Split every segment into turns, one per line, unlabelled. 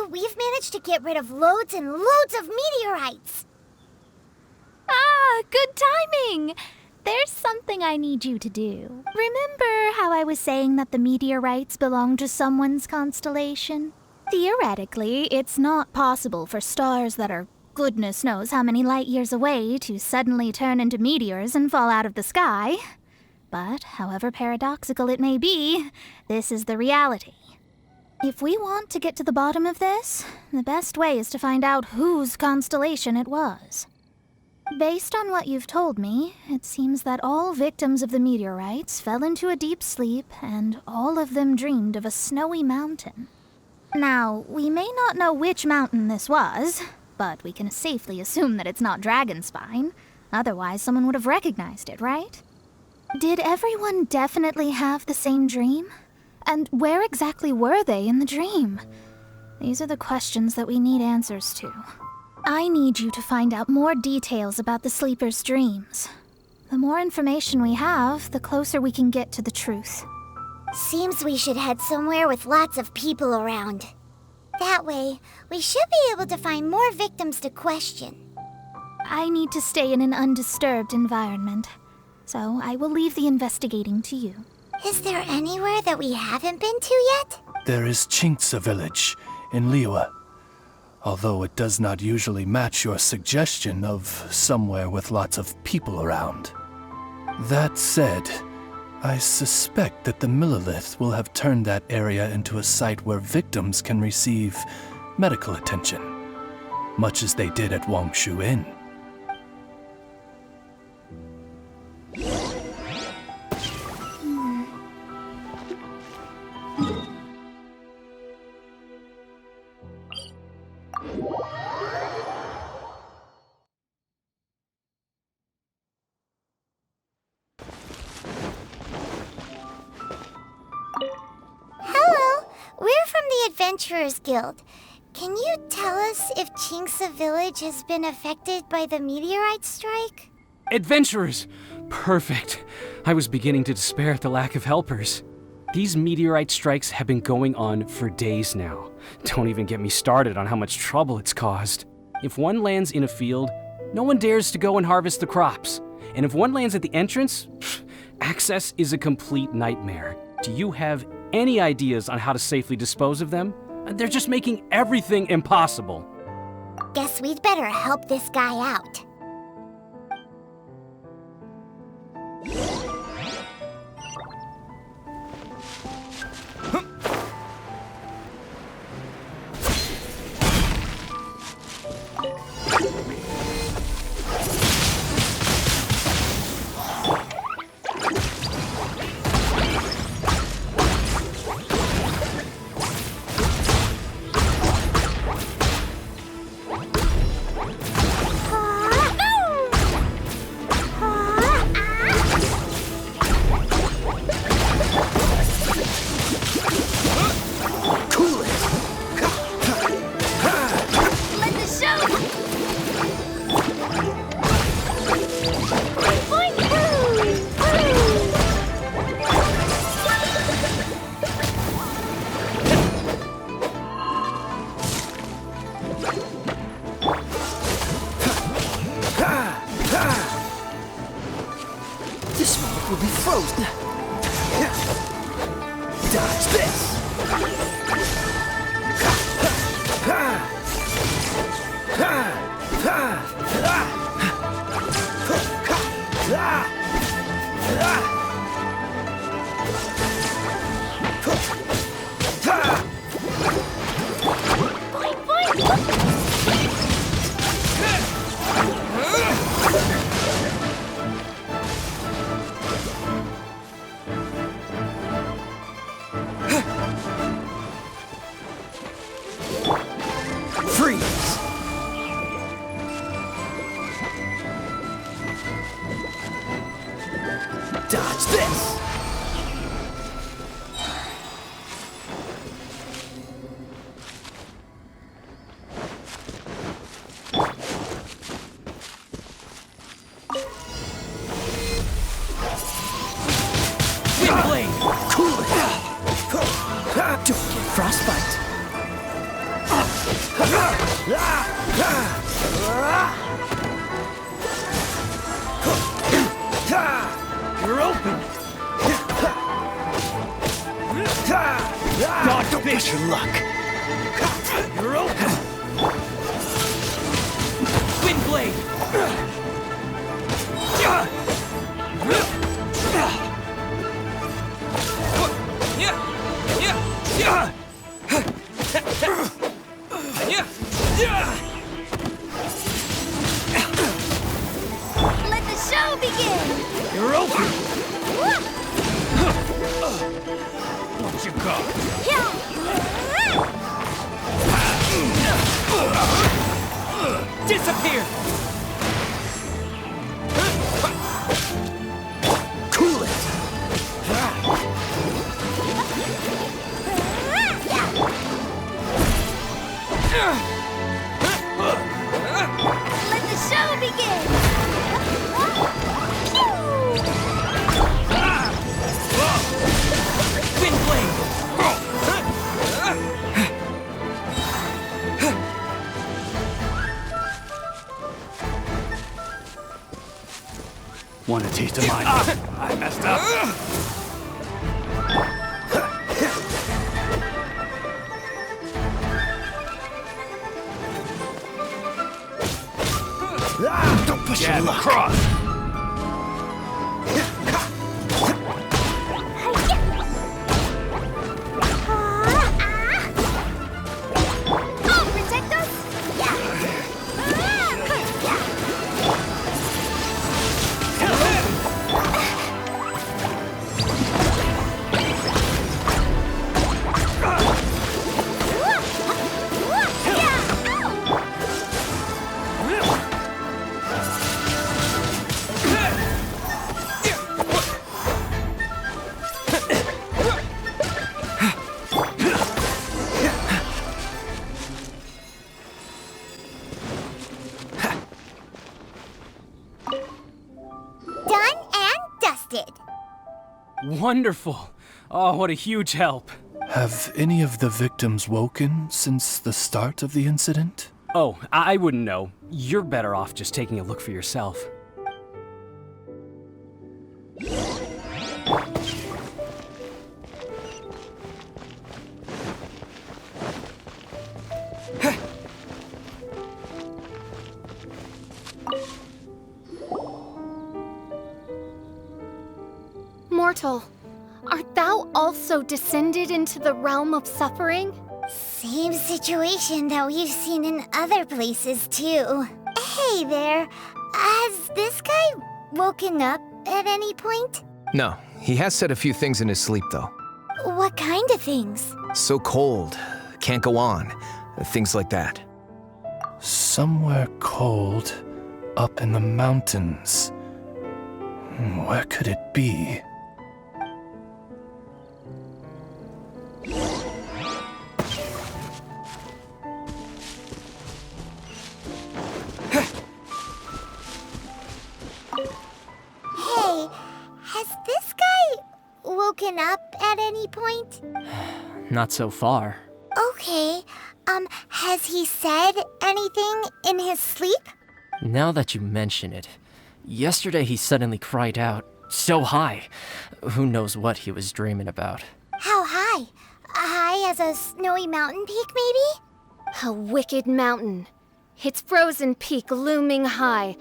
you, we've managed to get rid of loads and loads of meteorites.
Ah, good timing! There's something I need you to do. Remember how I was saying that the meteorites belong to someone's constellation? Theoretically, it's not possible for stars that are goodness knows how many light years away to suddenly turn into meteors and fall out of the sky. But, however paradoxical it may be, this is the reality. If we want to get to the bottom of this, the best way is to find out whose constellation it was. Based on what you've told me, it seems that all victims of the meteorites fell into a deep sleep, and all of them dreamed of a snowy mountain. Now, we may not know which mountain this was, but we can safely assume that it's not Dragonspine. Otherwise, someone would have recognized it, right? Did everyone definitely have the same dream? And where exactly were they in the dream? These are the questions that we need answers to. I need you to find out more details about the sleeper's dreams. The more information we have, the closer we can get to the truth.
Seems we should head somewhere with lots of people around. That way, we should be able to find more victims to question.
I need to stay in an undisturbed environment, so I will leave the investigating to you.
Is there anywhere that we haven't been to yet?
There is Chinksa village in Liyue. Although it does not usually match your suggestion of somewhere with lots of people around. That said, I suspect that the Millilith will have turned that area into a site where victims can receive medical attention, much as they did at Wangshu Inn.
Adventurers Guild. Can you tell us if Chinksa village has been affected by the meteorite strike?
Adventurers! Perfect. I was beginning to despair at the lack of helpers. These meteorite strikes have been going on for days now. Don't even get me started on how much trouble it's caused. If one lands in a field, no one dares to go and harvest the crops. And if one lands at the entrance, access is a complete nightmare. Do you have any ideas on how to safely dispose of them? They're just making everything impossible.
Guess we'd better help this guy out.
Dodge this! Windblade! Cool it! Don't get frostbite! You're open! Dodge
Don't push your luck.
You're open! Wind blade!
Let the show begin!
You're open! What you got? Disappear!
Cool it.
Let the show begin!
Wind blade!
Want a taste of mine?
I messed up.
Don't push your
Jab
luck.
across.
Oh, protect us!
Done and dusted.
Wonderful. Oh, what a huge help.
Have any of the victims woken since the start of the incident?
Oh, I wouldn't know. You're better off just taking a look for yourself.
Mortal, art thou also descended into the realm of suffering?
Same situation that we've seen in other places, too. Hey there, has this guy woken up at any point?
No, he has said a few things in his sleep, though.
What kind of things?
So cold, can't go on, things like that.
Somewhere cold, up in the mountains. Where could it be?
Hey, has this guy woken up at any point?
Not so far.
Okay, has he said anything in his sleep?
Now that you mention it, yesterday he suddenly cried out, so high. Who knows what he was dreaming about.
How high? High as a snowy mountain peak, maybe?
A wicked mountain, its frozen peak looming high,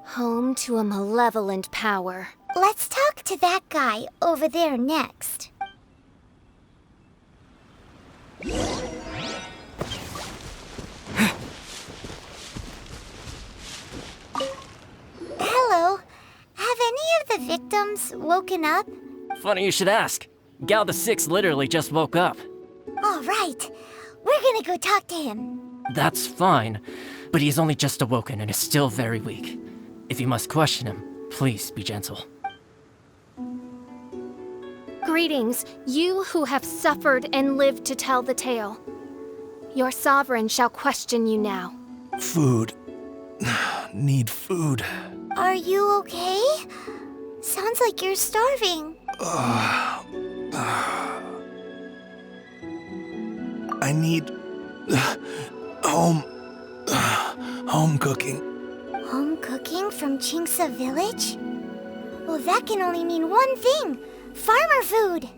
home to a malevolent power.
Let's talk to that guy over there next. Hello. Have any of the victims woken up?
Funny you should ask. Gal the Six literally just woke up.
All right. We're gonna go talk to him.
That's fine, but he's only just awoken and is still very weak. If you must question him, please be gentle.
Greetings, you who have suffered and lived to tell the tale. Your sovereign shall question you now.
Food. Need food.
Are you okay? Sounds like you're starving.
I need home. Home cooking.
Home cooking from Chinksa village? Well, that can only mean one thing. Farmer food!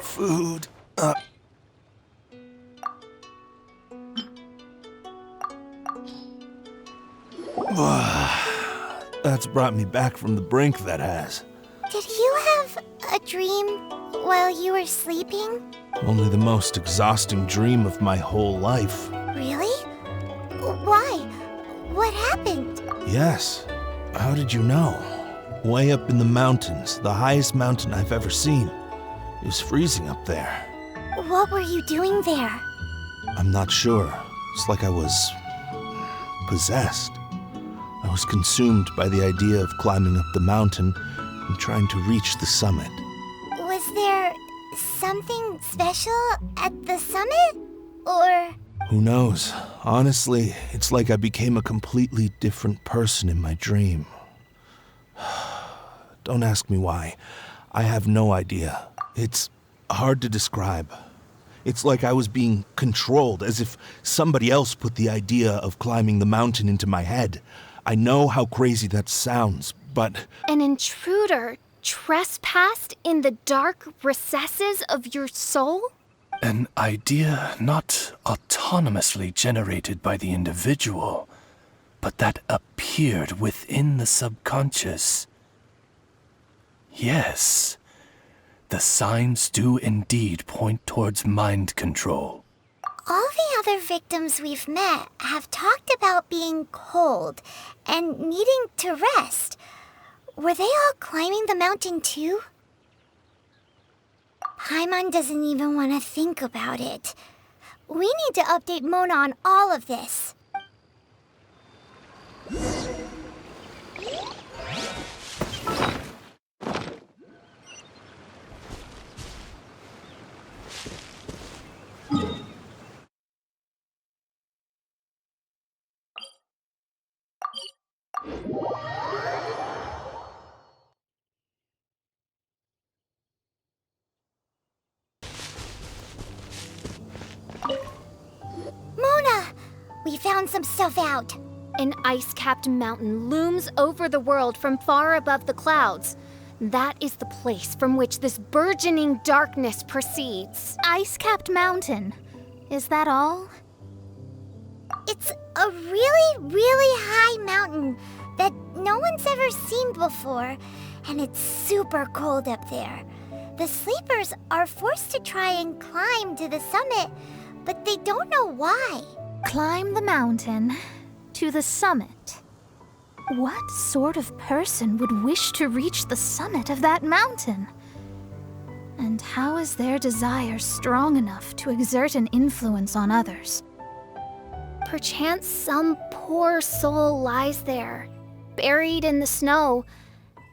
Food. That's brought me back from the brink, that has.
Did you have a dream while you were sleeping?
Only the most exhausting dream of my whole life.
Really? Why? What happened?
Yes. How did you know? Way up in the mountains, the highest mountain I've ever seen. It was freezing up there.
What were you doing there?
I'm not sure. It's like I was possessed. I was consumed by the idea of climbing up the mountain and trying to reach the summit.
Was there something special at the summit? Or...
Who knows? Honestly, it's like I became a completely different person in my dream. Don't ask me why. I have no idea. It's hard to describe. It's like I was being controlled, as if somebody else put the idea of climbing the mountain into my head. I know how crazy that sounds, but...
An intruder trespassed in the dark recesses of your soul?
An idea not autonomously generated by the individual, but that appeared within the subconscious. Yes, the signs do indeed point towards mind control.
all the other victims we've met have talked about being cold and needing to rest. Were they all climbing the mountain too? Paimon doesn't even want to think about it. We need to update Mona on all of this. Mona! We found some stuff out.
An ice-capped mountain looms over the world from far above the clouds. That is the place from which this burgeoning darkness proceeds.
Ice-capped mountain. Is that all?
It's a really, really high mountain that no one's ever seen before, and it's super cold up there. The sleepers are forced to try and climb to the summit, but they don't know why.
Climb the mountain to the summit. What sort of person would wish to reach the summit of that mountain? And how is their desire strong enough to exert an influence on others?
Perchance some poor soul lies there, buried in the snow,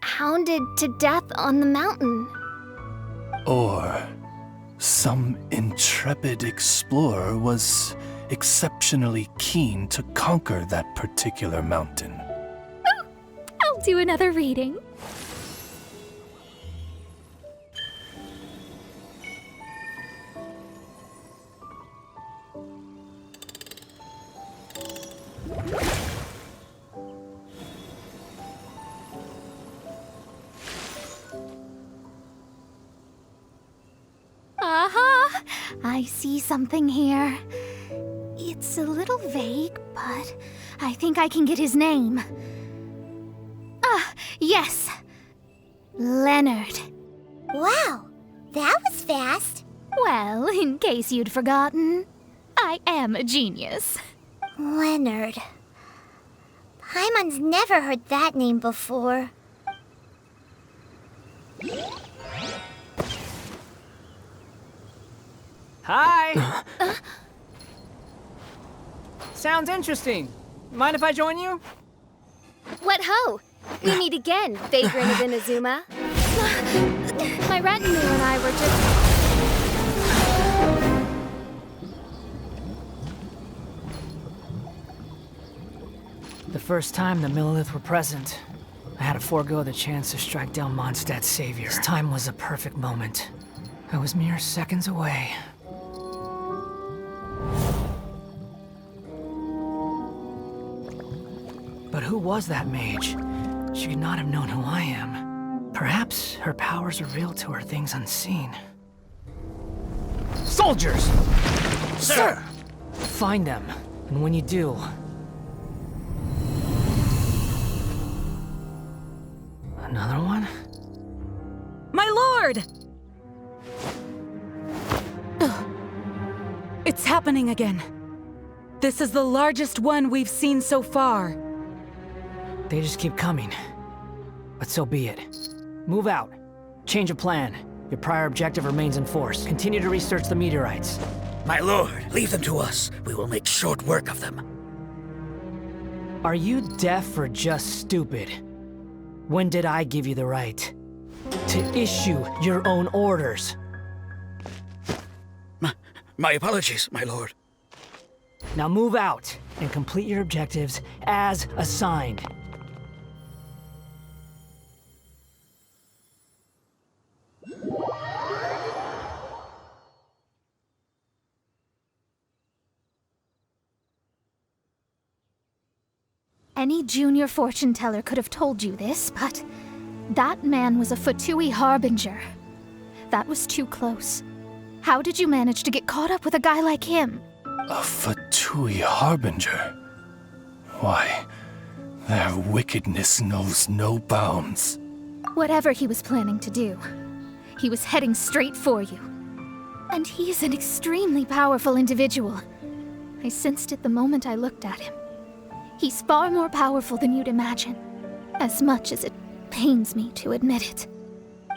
hounded to death on the mountain.
Or some intrepid explorer was exceptionally keen to conquer that particular mountain.
I'll do another reading. Aha! I see something here. It's a little vague, but I think I can get his name. Ah, yes. Leonard.
Wow, that was fast.
Well, in case you'd forgotten, I am a genius.
Leonard. Paimon's never heard that name before.
Hi! Sounds interesting. Mind if I join you?
What ho! We meet again, Vagrant of Inazuma. My retinue and I were just...
The first time the Millelith were present, I had to forego the chance to strike down Mondstadt's savior. This time was a perfect moment. I was mere seconds away. But who was that mage? She could not have known who I am. Perhaps her powers revealed to her things unseen. Soldiers!
Sir!
Find them, and when you do... Another one?
My lord! Ugh. It's happening again. This is the largest one we've seen so far.
They just keep coming. But so be it. Move out. Change of plan. Your prior objective remains in force. Continue to research the meteorites.
My lord, leave them to us. We will make short work of them.
Are you deaf or just stupid? When did I give you the right to issue your own orders?
My apologies, my lord.
Now move out and complete your objectives as assigned.
Any junior fortune teller could have told you this, but that man was a Fatui harbinger. That was too close. How did you manage to get caught up with a guy like him?
A Fatui harbinger? Why, their wickedness knows no bounds.
Whatever he was planning to do, he was heading straight for you. And he is an extremely powerful individual. I sensed it the moment I looked at him. He's far more powerful than you'd imagine, as much as it pains me to admit it.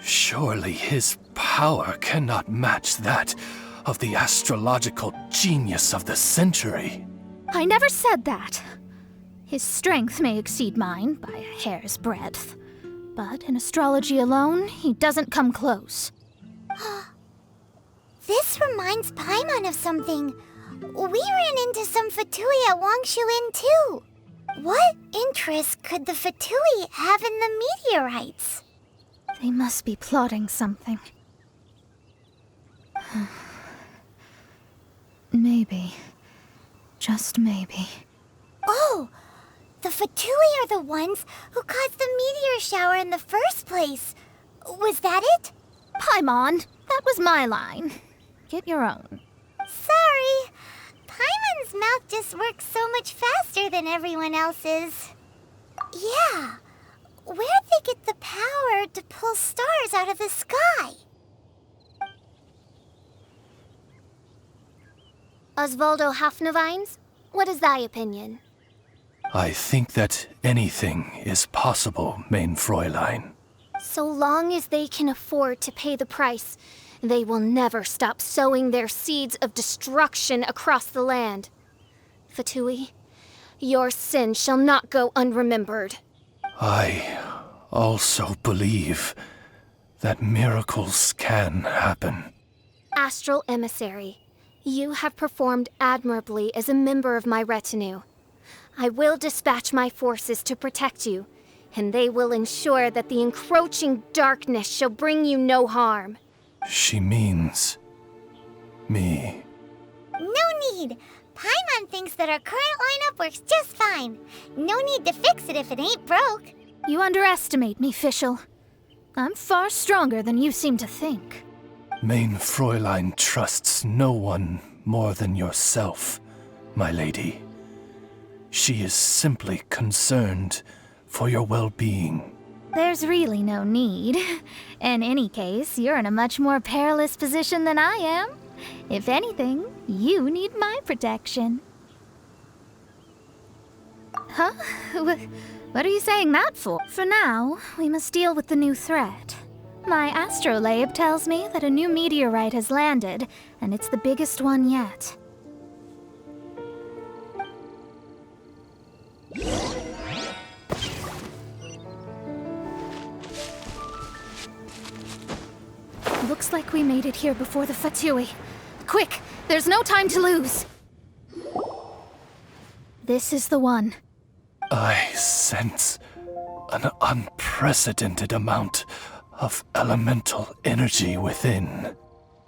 Surely his power cannot match that of the astrological genius of the century.
I never said that. His strength may exceed mine by a hair's breadth, but in astrology alone, he doesn't come close.
This reminds Paimon of something. We ran into some Fatui at Wangshu Inn too. What interest could the Fatui have in the meteorites?
They must be plotting something. Maybe. Just maybe.
Oh! The Fatui are the ones who caused the meteor shower in the first place. Was that it?
Paimon, that was my line. Get your own.
Sorry. Paimon's mouth just works so much faster than everyone else's. Yeah. Where'd they get the power to pull stars out of the sky?
Osvaldo Hafnavines, what is thy opinion?
I think that anything is possible, main Fräulein.
So long as they can afford to pay the price, they will never stop sowing their seeds of destruction across the land. Fatui, your sin shall not go unremembered.
I also believe that miracles can happen.
Astral Emissary, you have performed admirably as a member of my retinue. I will dispatch my forces to protect you, and they will ensure that the encroaching darkness shall bring you no harm.
She means me.
No need. Paimon thinks that our current lineup works just fine. No need to fix it if it ain't broke.
You underestimate me, Fischl. I'm far stronger than you seem to think.
Main Fräulein trusts no one more than yourself, my lady. She is simply concerned for your well-being.
There's really no need. In any case, you're in a much more perilous position than I am. If anything, you need my protection. Huh? What are you saying that for? For now, we must deal with the new threat. My astrolabe tells me that a new meteorite has landed, and it's the biggest one yet. Looks like we made it here before the Fatui. Quick! There's no time to lose! This is the one.
I sense an unprecedented amount of elemental energy within.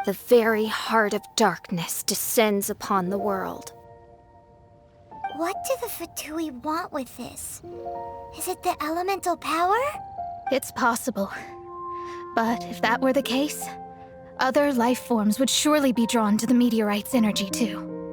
The very heart of darkness descends upon the world.
What do the Fatui want with this? Is it the elemental power?
It's possible. But if that were the case, other life forms would surely be drawn to the meteorite's energy too.